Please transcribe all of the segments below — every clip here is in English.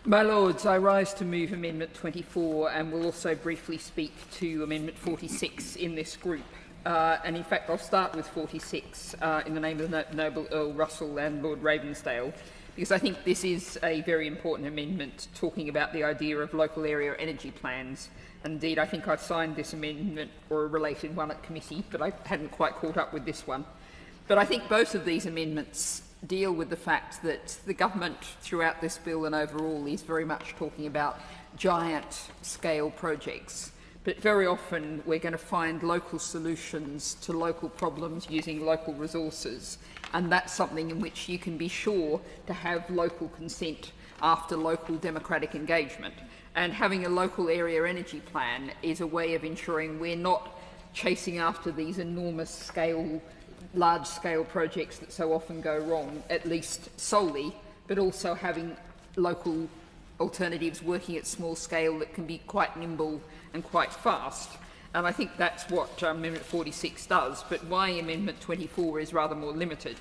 My Lords, I rise to move Amendment 24 and will also briefly speak to Amendment 46 in this group. And in fact, I'll start with 46 in the name of the Noble Earl Russell and Lord Ravensdale, because I think this is a very important amendment talking about the idea of local area energy plans. Indeed, I think I've signed this amendment or a related one at committee, but I hadn't quite caught up with this one. But I think both of these amendments deal with the fact that the government throughout this bill and overall is very much talking about giant scale projects. But very often we're going to find local solutions to local problems using local resources, and that's something in which you can be sure to have local consent after local democratic engagement. And having a local area energy plan is a way of ensuring we're not chasing after these enormous scale large-scale projects that so often go wrong, at least solely, but also having local alternatives working at small scale that can be quite nimble and quite fast. And I think that's what Amendment 46 does, but why Amendment 24 is rather more limited,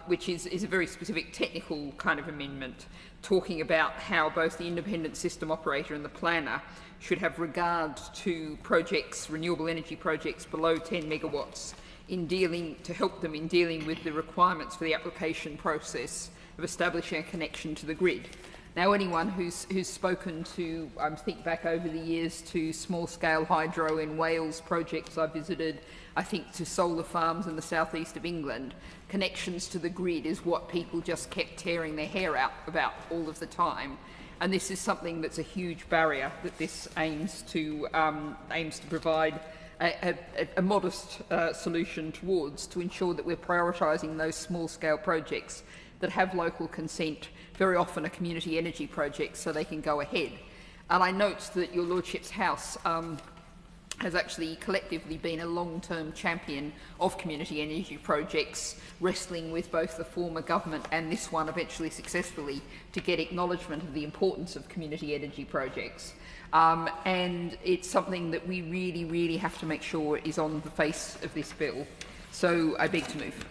which is a very specific technical kind of amendment, talking about how both the independent system operator and the planner should have regard to projects, renewable energy projects below 10 megawatts, to help them in dealing with the requirements for the application process of establishing a connection to the grid. Now, anyone who's spoken to, think back over the years to small-scale hydro in Wales projects I visited, I think to solar farms in the southeast of England, connections to the grid is what people just kept tearing their hair out about all of the time. And this is something that's a huge barrier that this aims to provide a modest solution towards, to ensure that we're prioritising those small-scale projects that have local consent, very often a community energy project, so they can go ahead. And I note that your Lordship's House has actually collectively been a long-term champion of community energy projects, wrestling with both the former government and this one eventually successfully to get acknowledgement of the importance of community energy projects. And it's something that we really have to make sure is on the face of this bill. So I beg to move.